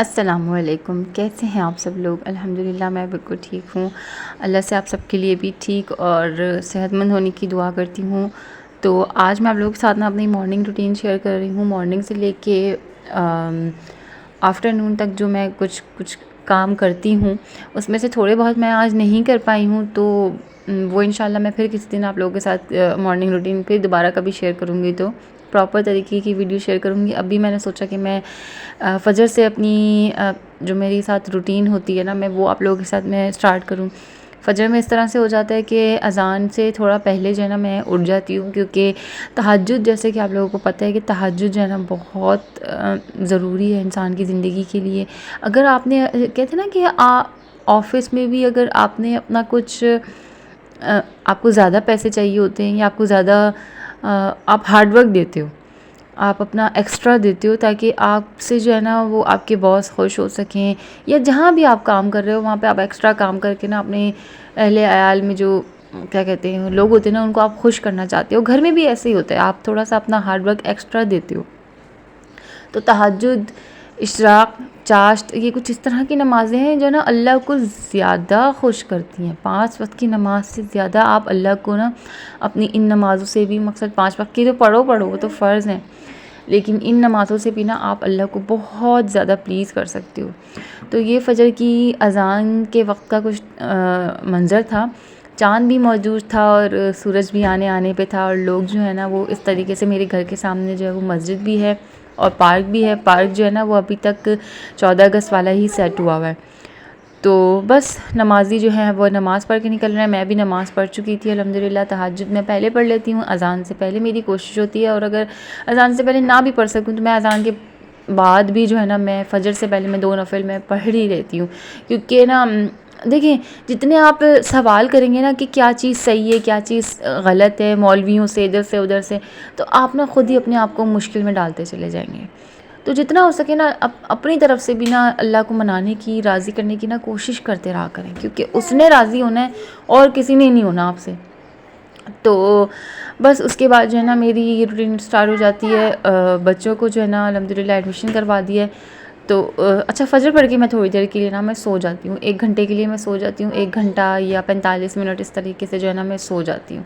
السلام علیکم، کیسے ہیں آپ سب لوگ؟ الحمدللہ میں بالکل ٹھیک ہوں۔ اللہ سے آپ سب کے لیے بھی ٹھیک اور صحت مند ہونے کی دعا کرتی ہوں۔ تو آج میں آپ لوگوں کے ساتھ نا اپنی مارننگ روٹین شیئر کر رہی ہوں۔ مارننگ سے لے کے آفٹر نون تک جو میں کچھ کام کرتی ہوں، اس میں سے تھوڑے بہت میں آج نہیں کر پائی ہوں، تو وہ انشاءاللہ میں پھر کسی دن آپ لوگوں کے ساتھ مارننگ روٹین پھر دوبارہ کبھی شیئر کروں گی، تو پراپر طریقے کی ویڈیو شیئر کروں گی۔ ابھی میں نے سوچا کہ میں فجر سے اپنی جو میری ساتھ روٹین ہوتی ہے نا، میں وہ آپ لوگوں کے ساتھ میں اسٹارٹ کروں۔ فجر میں اس طرح سے ہو جاتا ہے کہ اذان سے تھوڑا پہلے جو ہے نا میں اٹھ جاتی ہوں، کیونکہ تہجد، جیسے کہ آپ لوگوں کو پتہ ہے کہ تہجد جو ہے نا بہت ضروری ہے انسان کی زندگی کے لیے۔ اگر آپ نے کہتے ہیں نا کہ آفس میں بھی اگر آپ نے اپنا کچھ آپ کو زیادہ پیسے چاہیے ہوتے ہیں، یا آپ کو زیادہ آپ ہارڈ ورک دیتے ہو، آپ اپنا ایکسٹرا دیتے ہو تاکہ آپ سے جو ہے نا وہ آپ کے باس خوش ہو سکیں، یا جہاں بھی آپ کام کر رہے ہو وہاں پہ آپ ایکسٹرا کام کر کے نا اپنے اہل عیال میں جو کیا کہتے ہیں لوگ ہوتے ہیں نا، ان کو آپ خوش کرنا چاہتے ہو۔ گھر میں بھی ایسے ہی ہوتا ہے، آپ تھوڑا سا اپنا ہارڈ ورک ایکسٹرا دیتے ہو۔ تو تہجد، اشراق، چاشت، یہ کچھ اس طرح کی نمازیں ہیں جو نا اللہ کو زیادہ خوش کرتی ہیں۔ 5 وقت کی نماز سے زیادہ آپ اللہ کو نا اپنی ان نمازوں سے بھی، مقصد 5 وقت کی تو پڑھو وہ تو فرض ہیں، لیکن ان نمازوں سے بھی نا آپ اللہ کو بہت زیادہ پلیز کر سکتے ہو۔ تو یہ فجر کی اذان کے وقت کا کچھ منظر تھا، چاند بھی موجود تھا اور سورج بھی آنے پہ تھا، اور لوگ جو ہے نا وہ اس طریقے سے، میرے گھر کے سامنے جو ہے وہ مسجد بھی ہے اور پارک بھی ہے۔ پارک جو ہے نا وہ ابھی تک 14 اگست والا ہی سیٹ ہوا ہے۔ تو بس نمازی جو ہیں وہ نماز پڑھ کے نکل رہے ہیں، میں بھی نماز پڑھ چکی تھی الحمدللہ۔ تہجد میں پہلے پڑھ لیتی ہوں، اذان سے پہلے میری کوشش ہوتی ہے، اور اگر اذان سے پہلے نہ بھی پڑھ سکوں تو میں اذان کے بعد بھی جو ہے نا میں فجر سے پہلے میں 2 نفل میں پڑھ ہی لیتی ہوں، کیونکہ نا دیکھیں جتنے آپ سوال کریں گے نا کہ کیا چیز صحیح ہے کیا چیز غلط ہے مولویوں سے ادھر سے ادھر سے، تو آپ نا خود ہی اپنے آپ کو مشکل میں ڈالتے چلے جائیں گے۔ تو جتنا ہو سکے نا اپنی طرف سے بھی نا اللہ کو منانے کی، راضی کرنے کی نا کوشش کرتے رہا کریں، کیونکہ اس نے راضی ہونا ہے اور کسی نے نہیں ہونا آپ سے۔ تو بس اس کے بعد جو ہے نا میری یہ روٹین سٹارٹ ہو جاتی ہے۔ بچوں کو جو ہے نا الحمدللہ ایڈمیشن کروا دی ہے، تو اچھا فجر پڑھ کے میں تھوڑی دیر کے لیے نا میں سو جاتی ہوں، 1 گھنٹے کے لیے میں سو جاتی ہوں، 1 گھنٹہ یا 45 منٹ اس طریقے سے جو ہے نا میں سو جاتی ہوں۔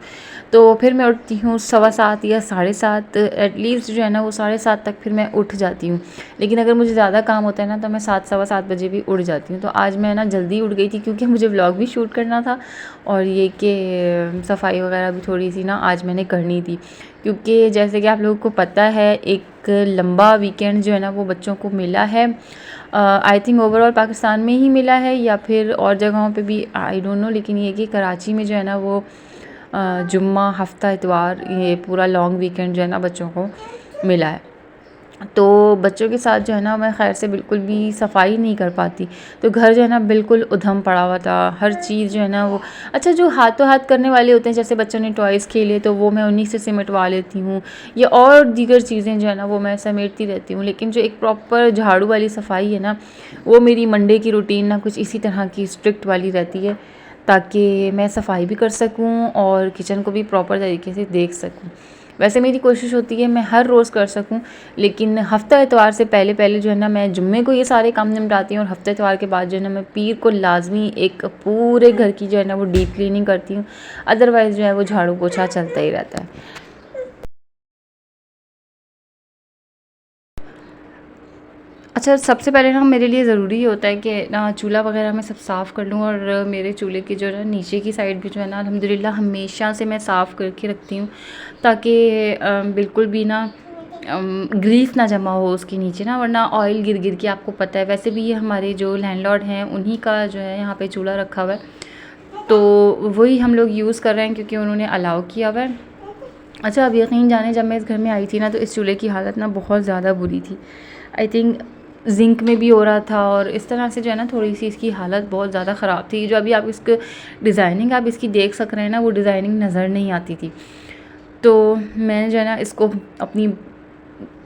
تو پھر میں اٹھتی ہوں 7:15 یا 7:30، ایٹ لیسٹ جو ہے نا وہ 7:30 تک پھر میں اٹھ جاتی ہوں، لیکن اگر مجھے زیادہ کام ہوتا ہے نا تو میں 7، 7:15 بجے بھی اٹھ جاتی ہوں۔ تو آج میں نا جلدی اٹھ گئی تھی کیونکہ مجھے ولاگ بھی شوٹ کرنا تھا، اور یہ کہ صفائی وغیرہ بھی تھوڑی سی نا آج میں نے کرنی تھی، کیونکہ جیسے کہ آپ لوگوں کو پتہ ہے ایک لمبا ویکینڈ جو ہے نا وہ بچوں کو ملا ہے، I think over all Pakistan میں ہی ملا ہے یا پھر اور جگہوں پہ بھی، آئی ڈونٹ نو، لیکن یہ کہ کراچی میں جو ہے نا وہ جمعہ، ہفتہ، اتوار، یہ پورا لانگ ویکینڈ جو ہے نا بچوں کو ملا ہے۔ تو بچوں کے ساتھ جو ہے نا میں خیر سے بالکل بھی صفائی نہیں کر پاتی، تو گھر جو ہے نا بالکل ادھم پڑا ہوا تھا، ہر چیز جو ہے نا وہ اچھا جو ہاتھوں ہاتھ کرنے والے ہوتے ہیں، جیسے بچوں نے ٹوائز کھیلے تو وہ میں انہی سے سمٹوا لیتی ہوں، یا اور دیگر چیزیں جو ہے نا وہ میں سمیٹتی رہتی ہوں، لیکن جو ایک پراپر جھاڑو والی صفائی ہے نا وہ میری منڈے کی روٹین نا کچھ اسی طرح کی اسٹرکٹ والی رہتی ہے، تاکہ میں صفائی بھی کر سکوں اور کچن کو بھی پراپر طریقے سے دیکھ سکوں۔ ویسے میری کوشش ہوتی ہے میں ہر روز کر سکوں، لیکن ہفتہ اتوار سے پہلے جو ہے نا میں جمعے کو یہ سارے کام نمٹاتی ہوں، اور ہفتہ اتوار کے بعد جو ہے نا میں پیر کو لازمی ایک پورے گھر کی جو ہے نا وہ ڈیپ کلیننگ کرتی ہوں، ادروائز جو ہے وہ جھاڑو پوچھا چلتا ہی رہتا ہے۔ اچھا سب سے پہلے نا میرے لیے ضروری ہوتا ہے کہ نا چولہا وغیرہ میں سب صاف کر لوں، اور میرے چولہے کی جو ہے نا نیچے کی سائڈ بھی جو ہے نا الحمدللہ ہمیشہ سے میں صاف کر کے رکھتی ہوں، تاکہ بالکل بھی نا گریس نہ جمع ہو اس کے نیچے نا، ورنہ آئل گر گر کے، آپ کو پتہ ہے ویسے بھی یہ ہمارے جو لینڈ لارڈ ہیں انہی کا جو ہے یہاں پہ چولہا رکھا ہوا ہے، تو وہی ہم لوگ یوز کر رہے ہیں کیونکہ انہوں نے الاؤ کیا ہوا ہے۔ اچھا اب یقین جانے جب میں اس گھر میں آئی تھی نا تو اس چولہے کی حالت نا بہت زیادہ بری تھی، آئی تھنک زنک میں بھی ہو رہا تھا، اور اس طرح سے جو ہے نا تھوڑی سی اس کی حالت بہت زیادہ خراب تھی۔ جو ابھی آپ اس کے ڈیزائننگ آپ اس کی دیکھ سک رہے ہیں نا، وہ ڈیزائننگ نظر نہیں آتی تھی، تو میں نے جو ہے نا اس کو اپنی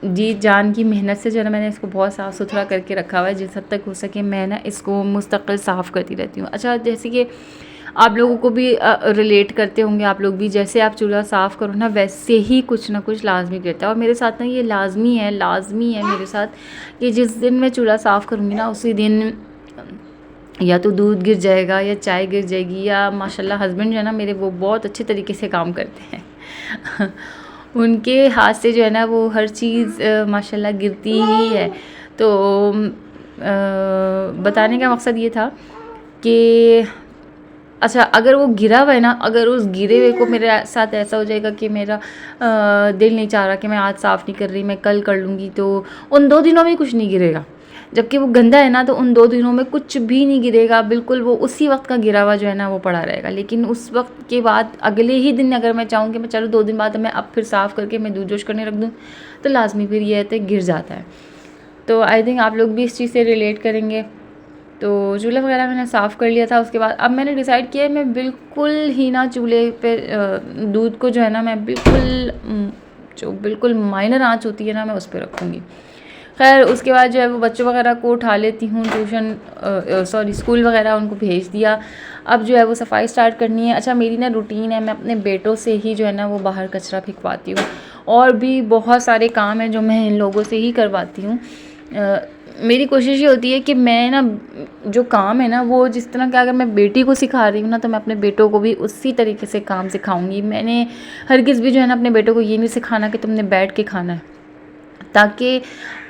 جی جان کی محنت سے جو ہے نا میں نے اس کو بہت صاف ستھرا کر کے رکھا ہوا ہے، جس حد تک ہو سکے میں نا اس کو مستقل صاف کرتی رہتی ہوں۔ اچھا جیسے کہ آپ لوگوں کو بھی ریلیٹ کرتے ہوں گے، آپ لوگ بھی جیسے آپ چولہا صاف کرو نا ویسے ہی کچھ نہ کچھ لازمی کرتا ہے. اور میرے ساتھ نا یہ لازمی ہے میرے ساتھ کہ جس دن میں چولہا صاف کروں گی نا اسی دن یا تو دودھ گر جائے گا یا چائے گر جائے گی، یا ماشاء اللہ ہسبینڈ جو ہے نا میرے وہ بہت اچھے طریقے سے کام کرتے ہیں ان کے ہاتھ سے جو ہے نا وہ ہر چیز ماشاء اللہ گرتی ہی ہے. تو بتانے کا مقصد یہ تھا کہ اچھا اگر وہ گرا ہوا ہے نا، اگر اس گرے ہوئے کو میرے ساتھ ایسا ہو جائے گا کہ میرا دل نہیں چاہ رہا کہ میں آج صاف نہیں کر رہی، میں کل کر لوں گی، تو ان 2 دنوں میں کچھ نہیں گرے گا. جبکہ وہ گندا ہے نا تو ان 2 دنوں میں کچھ بھی نہیں گرے گا، بالکل وہ اسی وقت کا گرا ہوا جو ہے نا وہ پڑا رہے گا. لیکن اس وقت کے بعد اگلے ہی دن اگر میں چاہوں کہ میں چلو 2 دن بعد میں اب پھر صاف کر کے میں دودھ جوش کرنے رکھ دوں تو لازمی پھر یہ ہے گر جاتا ہے. تو آئی تھنک آپ لوگ بھی اس چیز سے ریلیٹ کریں گے. تو چولہا وغیرہ میں نے صاف کر لیا تھا. اس کے بعد اب میں نے ڈیسائیڈ کیا ہے میں بالکل ہی نا چولہے پہ دودھ کو جو ہے نا میں بالکل مائنر آنچ ہوتی ہے نا میں اس پہ رکھوں گی. خیر اس کے بعد جو ہے وہ بچوں وغیرہ کو اٹھا لیتی ہوں، ٹیوشن اسکول وغیرہ ان کو بھیج دیا. اب جو ہے وہ صفائی اسٹارٹ کرنی ہے. اچھا میری نا روٹین ہے، میں اپنے بیٹوں سے ہی جو ہے نا وہ باہر کچرا پھینکواتی ہوں، اور بھی بہت سارے کام ہیں جو میں ان لوگوں سے ہی کرواتی ہوں. میری کوشش یہ ہوتی ہے کہ میں نا جو کام ہے نا وہ جس طرح کہ اگر میں بیٹی کو سکھا رہی ہوں نا تو میں اپنے بیٹوں کو بھی اسی طریقے سے کام سکھاؤں گی. میں نے ہرگز بھی جو ہے نا اپنے بیٹوں کو یہ نہیں سکھانا کہ تم نے بیٹھ کے کھانا ہے، تاکہ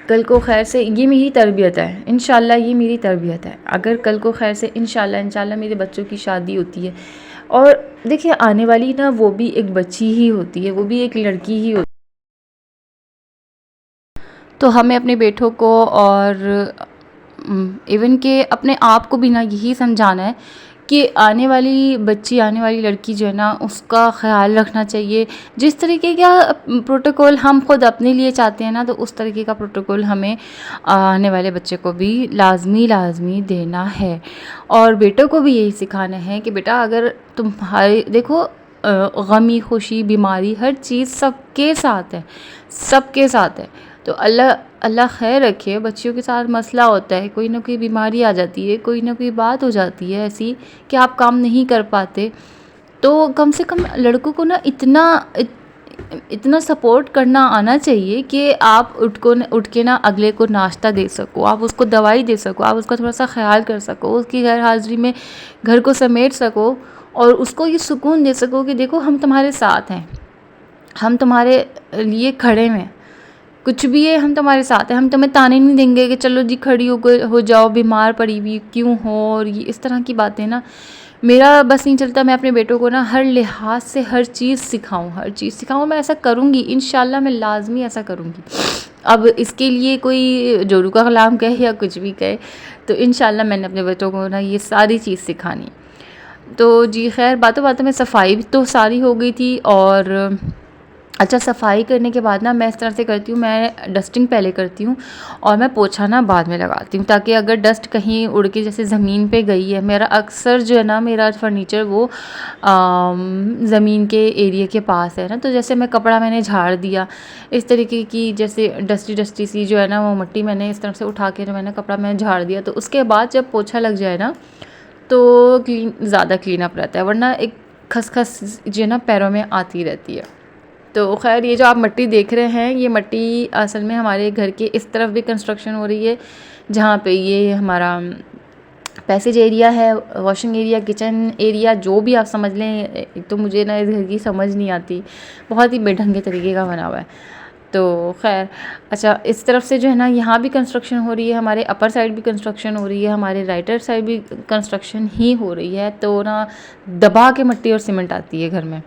کل کو خیر سے یہ میری تربیت ہے، انشاءاللہ یہ میری تربیت ہے. اگر کل کو خیر سے انشاءاللہ میرے بچوں کی شادی ہوتی ہے، اور دیکھیں آنے والی نا وہ بھی ایک بچی ہی ہوتی ہے، وہ بھی ایک لڑکی ہی ہوتی ہے، تو ہمیں اپنے بیٹوں کو اور ایون کہ اپنے آپ کو بھی نا یہی سمجھانا ہے کہ آنے والی بچی، آنے والی لڑکی جو ہے نا اس کا خیال رکھنا چاہیے. جس طریقے کا پروٹوکول ہم خود اپنے لیے چاہتے ہیں نا تو اس طریقے کا پروٹوکول ہمیں آنے والے بچے کو بھی لازمی دینا ہے. اور بیٹوں کو بھی یہی سکھانا ہے کہ بیٹا اگر تمہارے دیکھو غمی خوشی بیماری ہر چیز سب کے ساتھ ہے. تو اللہ خیر رکھے. بچیوں کے ساتھ مسئلہ ہوتا ہے، کوئی نہ کوئی بیماری آ جاتی ہے، کوئی نہ کوئی بات ہو جاتی ہے ایسی کہ آپ کام نہیں کر پاتے، تو کم سے کم لڑکوں کو نا اتنا سپورٹ کرنا آنا چاہیے کہ آپ اٹھ کے نا اگلے کو ناشتہ دے سکو، آپ اس کو دوائی دے سکو، آپ اس کا تھوڑا سا خیال کر سکو، اس کی غیر حاضری میں گھر کو سمیٹ سکو، اور اس کو یہ سکون دے سکو کہ دیکھو ہم تمہارے ساتھ ہیں، ہم تمہارے لیے کھڑے ہیں، کچھ بھی ہے ہم تمہارے ساتھ ہیں. ہم تمہیں تانے نہیں دیں گے کہ چلو جی کھڑی ہو جاؤ، بیمار پڑی ہوئی کیوں ہو، اور یہ اس طرح کی باتیں نا میرا بس نہیں چلتا. میں اپنے بیٹوں کو نا ہر لحاظ سے ہر چیز سکھاؤں. میں ایسا کروں گی انشاءاللہ، میں لازمی ایسا کروں گی. اب اس کے لیے کوئی جورو کا کلام کہے یا کچھ بھی کہے، تو انشاءاللہ میں نے اپنے بچوں کو نا یہ ساری چیز سکھانی. تو جی خیر باتوں میں صفائی بھی تو ساری ہو گئی تھی. اور اچھا صفائی کرنے کے بعد نا میں اس طرح سے کرتی ہوں، میں ڈسٹنگ پہلے کرتی ہوں اور میں پوچھا نا بعد میں لگاتی ہوں، تاکہ اگر ڈسٹ کہیں اڑ کے جیسے زمین پہ گئی ہے. میرا اکثر جو ہے نا میرا فرنیچر وہ زمین کے ایریے کے پاس ہے نا، تو جیسے میں نے جھاڑ دیا اس طریقے کی، جیسے ڈسٹی سی جو ہے نا وہ مٹی میں نے اس طرح سے اٹھا کے جو میں نے کپڑا میں جھاڑ دیا، تو اس کے بعد جب پوچھا لگ جائے نا تو زیادہ کلین اپ رہتا ہے، ورنہ ایک خس جو ہے نا پیروں میں آتی رہتی ہے. تو خیر یہ جو آپ مٹی دیکھ رہے ہیں، یہ مٹی اصل میں ہمارے گھر کے اس طرف بھی کنسٹرکشن ہو رہی ہے، جہاں پہ یہ ہمارا پیسیج ایریا ہے، واشنگ ایریا، کچن ایریا، جو بھی آپ سمجھ لیں. تو مجھے نا اس گھر کی سمجھ نہیں آتی، بہت ہی بے ڈھنگے طریقے کا بنا ہوا ہے. تو خیر اچھا اس طرف سے جو ہے نا یہاں بھی کنسٹرکشن ہو رہی ہے، ہمارے اپر سائڈ بھی کنسٹرکشن ہو رہی ہے، ہمارے رائٹر سائڈ بھی کنسٹرکشن ہی ہو رہی ہے. تو نا دبا کے مٹی اور سیمنٹ آتی ہے گھر میں.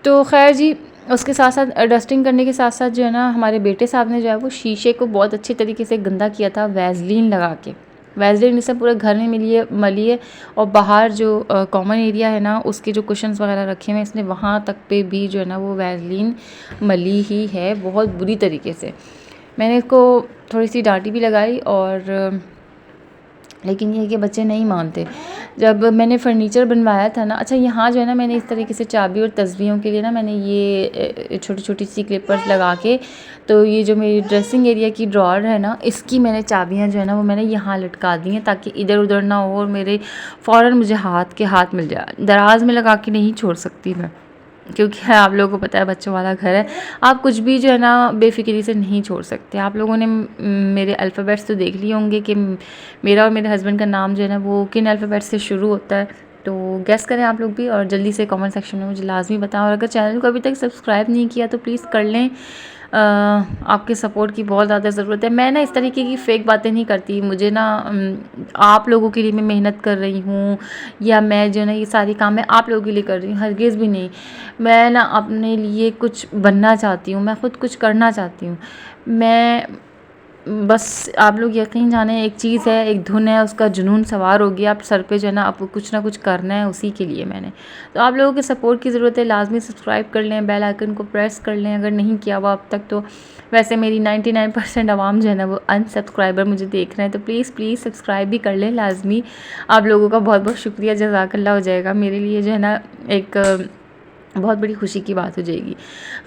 تو خیر جی اس کے ساتھ ڈسٹنگ کرنے کے ساتھ جو ہے نا ہمارے بیٹے صاحب نے جو ہے وہ شیشے کو بہت اچھے طریقے سے گندا کیا تھا ویزلین لگا کے. ویزلین اسے پورے گھر میں ملی ہے، اور باہر جو کامن ایریا ہے نا اس کے جو کشنز وغیرہ رکھے ہوئے ہیں اس نے وہاں تک پہ بھی جو ہے نا وہ ویزلین ملی ہی ہے بہت بری طریقے سے. میں نے اس کو تھوڑی سی ڈانٹی بھی لگائی، اور لیکن یہ کہ بچے نہیں مانتے. جب میں نے فرنیچر بنوایا تھا نا، اچھا یہاں جو ہے نا میں نے اس طریقے سے چابی اور تصویروں کے لیے نا میں نے یہ چھوٹی چھوٹی سی کلپرز لگا کے، تو یہ جو میری ڈریسنگ ایریا کی ڈرار ہے نا، اس کی میں نے چابیاں جو ہے نا وہ میں نے یہاں لٹکا دی ہیں تاکہ ادھر ادھر نہ ہو اور میرے فوراً مجھے ہاتھ مل جائے. دراز میں لگا کے نہیں چھوڑ سکتی میں، کیونکہ آپ لوگوں کو پتہ ہے بچوں والا گھر ہے، آپ کچھ بھی جو ہے نا بے فکری سے نہیں چھوڑ سکتے. آپ لوگوں نے میرے الفابیٹس تو دیکھ لیے ہوں گے کہ میرا اور میرے ہسبینڈ کا نام جو ہے نا وہ کن الفابیٹ سے شروع ہوتا ہے، تو گیس کریں آپ لوگ بھی، اور جلدی سے کامنٹ سیکشن میں مجھے لازمی بتائیں. اور اگر چینل کو ابھی تک سبسکرائب نہیں کیا تو پلیز کر لیں، آپ کے سپورٹ کی بہت زیادہ ضرورت ہے. میں نا اس طریقے کی فیک باتیں نہیں کرتی، مجھے نا آپ لوگوں کے لیے میں محنت کر رہی ہوں، یا میں جو ہے نا یہ ساری کام میں آپ لوگوں کے لیے کر رہی ہوں، ہرگز بھی نہیں. میں نا اپنے لیے کچھ بننا چاہتی ہوں، میں خود کچھ کرنا چاہتی ہوں. میں بس آپ لوگ یقین جانیں، ایک چیز ہے، ایک دھن ہے، اس کا جنون سوار ہو گیا آپ سر پہ جو ہے نا، آپ کو کچھ نہ کچھ کرنا ہے، اسی کے لیے میں نے. تو آپ لوگوں کے سپورٹ کی ضرورت ہے، لازمی سبسکرائب کر لیں، بیل آئیکن کو پریس کر لیں اگر نہیں کیا ہوا اب تک. تو ویسے میری 99% عوام جو ہے نا وہ ان سبسکرائبر مجھے دیکھ رہے ہیں، تو پلیز سبسکرائب بھی کر لیں لازمی. آپ لوگوں کا بہت بہت شکریہ، جزاک اللہ ہو جائے گا، میرے لیے جو ہے نا ایک بہت بڑی خوشی کی بات ہو جائے گی.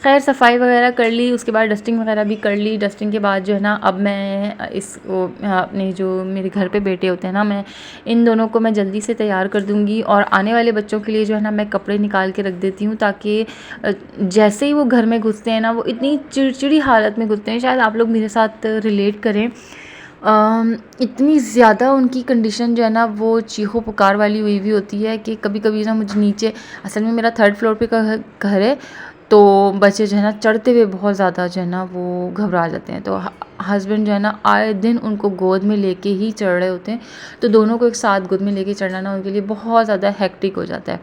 خیر صفائی وغیرہ کر لی، اس کے بعد ڈسٹنگ وغیرہ بھی کر لی. ڈسٹنگ کے بعد جو ہے نا اب میں اس کو اپنے جو میرے گھر پہ بیٹے ہوتے ہیں نا، میں ان دونوں کو میں جلدی سے تیار کر دوں گی، اور آنے والے بچوں کے لیے جو ہے نا میں کپڑے نکال کے رکھ دیتی ہوں، تاکہ جیسے ہی وہ گھر میں گھستے ہیں نا وہ اتنی چڑچڑی حالت میں گھستے ہیں، شاید آپ لوگ میرے ساتھ ریلیٹ کریں. اتنی زیادہ ان کی کنڈیشن جو ہے نا وہ چیخو پکار والی ہوئی ہوتی ہے کہ کبھی کبھی نا مجھے نیچے، اصل میں میرا 3rd فلور پہ کا گھر ہے، تو بچے جو ہے نا چڑھتے ہوئے بہت زیادہ جو ہے نا وہ گھبرا جاتے ہیں. تو ہسبینڈ جو ہے نا آئے دن ان کو گود میں لے کے ہی چڑھ رہے ہوتے ہیں، تو دونوں کو ایک ساتھ گود میں لے کے چڑھنا نا ان کے لیے بہت زیادہ ہیکٹک ہو جاتا ہے.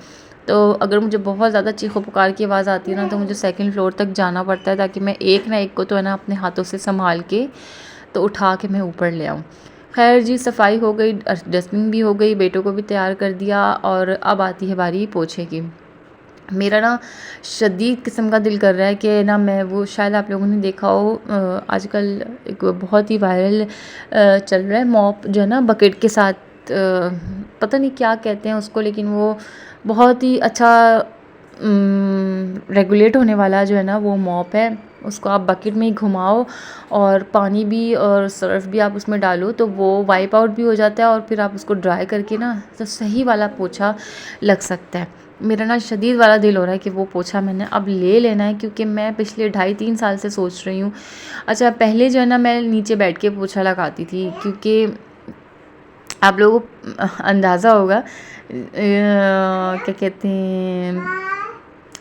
تو اگر مجھے بہت زیادہ چیخو پکار کی آواز آتی ہے نا تو مجھے 2nd فلور تک جانا پڑتا ہے، تاکہ میں ایک نہ ایک کو تو ہے نا اپنے ہاتھوں سے سنبھال کے تو اٹھا کے میں اوپر لے آؤں. خیر جی، صفائی ہو گئی، ڈسٹنگ بھی ہو گئی، بیٹوں کو بھی تیار کر دیا، اور اب آتی ہے باری پوچھے کی. میرا نا شدید قسم کا دل کر رہا ہے کہ نا میں وہ، شاید آپ لوگوں نے دیکھا ہو آج کل ایک بہت ہی وائرل چل رہا ہے موپ جو ہے نا بکٹ کے ساتھ، پتہ نہیں کیا کہتے ہیں اس کو، لیکن وہ بہت ہی اچھا ریگولیٹ ہونے والا جو ہے نا وہ موپ ہے. اس کو آپ بکٹ میں ہی گھماؤ اور پانی بھی اور سرف بھی آپ اس میں ڈالو تو وہ وائپ آؤٹ بھی ہو جاتا ہے، اور پھر آپ اس کو ڈرائی کر کے نا تو صحیح والا پوچھا لگ سکتا ہے. میرا نا شدید والا دل ہو رہا ہے کہ وہ پوچھا میں نے اب لے لینا ہے، کیونکہ میں پچھلے 2.5-3 سال سے سوچ رہی ہوں. اچھا پہلے جو ہے نا میں نیچے بیٹھ کے پوچھا لگاتی تھی، کیونکہ آپ لوگوں کو اندازہ ہوگا کیا کہتے ہیں،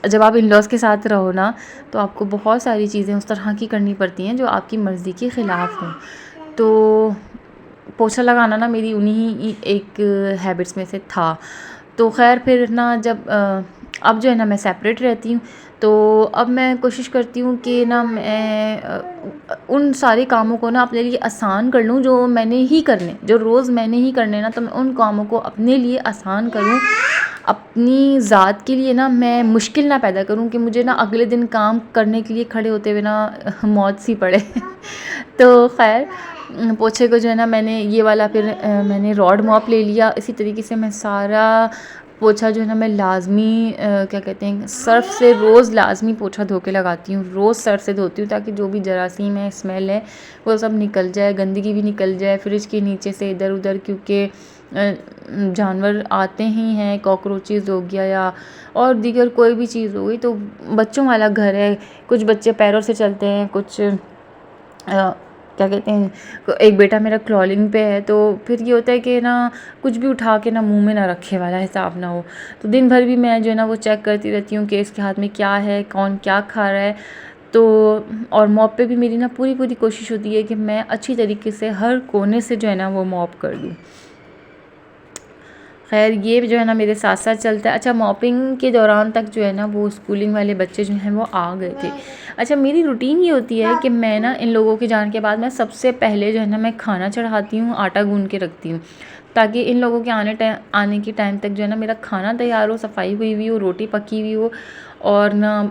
جب آپ ان لاز کے ساتھ رہو نا تو آپ کو بہت ساری چیزیں اس طرح کی کرنی پڑتی ہیں جو آپ کی مرضی کے خلاف ہوں. تو پوچھا لگانا نا میری انہی ایک ہیبٹس میں سے تھا. تو خیر پھر نا جب اب جو ہے نا میں سیپریٹ رہتی ہوں، تو اب میں کوشش کرتی ہوں کہ نا میں ان سارے کاموں کو نا اپنے لیے آسان کر لوں جو میں نے ہی کرنے، جو روز میں نے ہی کرنے نا، تو میں ان کاموں کو اپنے لیے آسان کروں، اپنی ذات کے لیے نا میں مشکل نہ پیدا کروں کہ مجھے نا اگلے دن کام کرنے کے لیے کھڑے ہوتے ہوئے نا موت سی پڑے. تو خیر پوچھے کو جو ہے نا میں نے یہ والا پھر میں نے راڈ موپ لے لیا. اسی طریقے سے میں سارا پوچھا جو ہے نا میں لازمی کیا کہتے ہیں سرف سے روز لازمی پوچھا دھو کے لگاتی ہوں، روز سرف سے دھوتی ہوں تاکہ جو بھی جراثیم ہے، اسمیل ہے، وہ سب نکل جائے، گندگی بھی نکل جائے فریج کے نیچے سے ادھر ادھر، کیونکہ جانور آتے ہی ہیں، کاکروچز ہو گیا یا اور دیگر کوئی بھی چیز ہو گئی. تو بچوں والا گھر ہے، کچھ بچے پیروں سے چلتے ہیں، کچھ کیا کہتے ہیں، ایک بیٹا میرا کرالنگ پہ ہے، تو پھر یہ ہوتا ہے کہ نا کچھ بھی اٹھا کے نا منہ میں نہ رکھے والا حساب نہ ہو. تو دن بھر بھی میں جو ہے نا وہ چیک کرتی رہتی ہوں کہ اس کے ہاتھ میں کیا ہے، کون کیا کھا رہا ہے. تو اور موپ پہ بھی میری نا پوری کوشش ہوتی ہے کہ میں اچھی طریقے سے ہر کونے سے جو ہے نا وہ موپ کر دوں. خیر یہ جو ہے نا میرے ساتھ ساتھ چلتا ہے. اچھا موپنگ کے دوران تک جو ہے نا وہ اسکولنگ والے بچے جو ہیں وہ آ گئے تھے. اچھا میری روٹین یہ ہوتی ہے کہ میں نا ان لوگوں کے جانے کے بعد میں سب سے پہلے جو ہے نا میں کھانا چڑھاتی ہوں، آٹا گوندھ کے رکھتی ہوں، تاکہ ان لوگوں کے آنے کے ٹائم تک جو ہے نا میرا کھانا تیار ہو، صفائی ہوئی ہوئی ہو، روٹی پکی ہوئی ہو، اور نا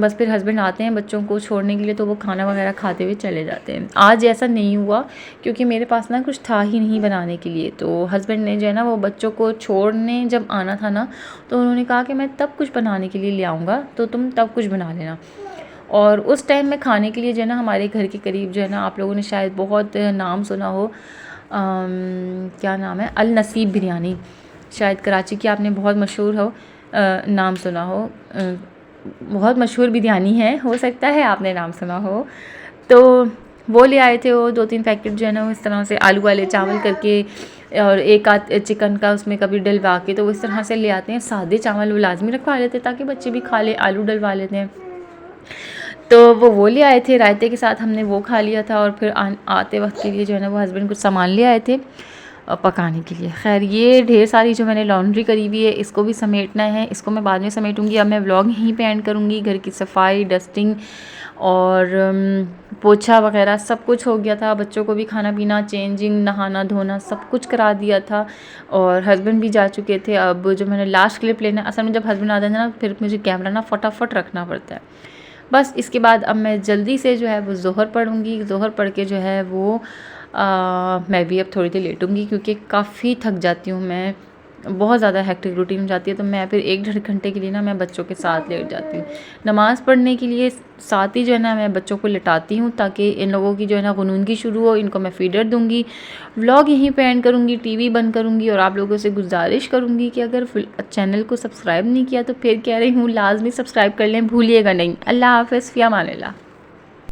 بس پھر ہسبینڈ آتے ہیں بچوں کو چھوڑنے کے لیے تو وہ کھانا وغیرہ کھاتے ہوئے چلے جاتے ہیں. آج ایسا نہیں ہوا کیونکہ میرے پاس نا کچھ تھا ہی نہیں بنانے کے لیے. تو ہسبینڈ نے جو ہے نا وہ بچوں کو چھوڑنے جب آنا تھا نا تو انہوں نے کہا کہ میں تب کچھ بنانے کے لیے لے آؤں گا تو تم تب کچھ بنا لینا. اور اس ٹائم میں کھانے کے لیے جو ہے نا ہمارے گھر کے قریب جو ہے نا آپ لوگوں نے شاید بہت نام سنا ہو, کیا نام ہے, النصیب بریانی. شاید کراچی کی آپ نے بہت مشہور نام سنا ہو, بہت مشہور بریانی ہے, ہو سکتا ہے آپ نے نام سنا ہو. تو وہ لے آئے تھے وہ 2-3 پیکٹ جو ہے نا اس طرح سے آلو والے چاول کر کے اور ایک آدھ چکن کا اس میں کبھی ڈلوا کے, تو وہ اس طرح سے لے آتے ہیں. سادے چاول وہ لازمی رکھوا لیتے ہیں تاکہ بچے بھی کھا لیں, آلو ڈلوا لیتے ہیں. تو وہ لے آئے تھے رائتے کے ساتھ, ہم نے وہ کھا لیا تھا. اور پھر آتے وقت کے لیے جو ہے نا وہ ہسبینڈ کچھ سامان لے آئے تھے پکانے کے لیے. خیر یہ ڈھیر ساری جو میں نے لانڈری کری ہوئی ہے اس کو بھی سمیٹنا ہے, اس کو میں بعد میں سمیٹوں گی. اب میں ولاگ یہیں پہ اینڈ کروں گی. گھر کی صفائی, ڈسٹنگ اور پوچھا وغیرہ سب کچھ ہو گیا تھا. بچوں کو بھی کھانا پینا, چینجنگ, نہانا دھونا سب کچھ کرا دیا تھا. اور ہسبینڈ بھی جا چکے تھے. اب جو میں نے لاسٹ کلپ لینا, اصل میں جب ہسبینڈ آتے ہیں نا پھر مجھے کیمرہ نا فٹافٹ رکھنا پڑتا ہے. بس اس کے بعد اب میں جلدی سے جو ہے وہ ظہر پڑھوں گی. ظہر پڑھ کے جو ہے وہ میں بھی اب تھوڑی دیر لیٹوں گی کیونکہ کافی تھک جاتی ہوں میں, بہت زیادہ ہیکٹک روٹین ہو جاتی ہے. تو میں پھر 1-1.5 گھنٹے کے لیے نا میں بچوں کے ساتھ لیٹ جاتی ہوں. نماز پڑھنے کے لیے ساتھ ہی جو ہے نا میں بچوں کو لٹاتی ہوں تاکہ ان لوگوں کی جو ہے نا غنودگی شروع ہو. ان کو میں فیڈر دوں گی. ولاگ یہیں پہ اینڈ کروں گی, ٹی وی بند کروں گی. اور آپ لوگوں سے گزارش کروں گی کہ اگر چینل کو سبسکرائب نہیں کیا تو پھر کہہ رہی ہوں لازمی سبسکرائب کر لیں, بھولیے گا نہیں. اللہ حافظ, فی امان اللہ.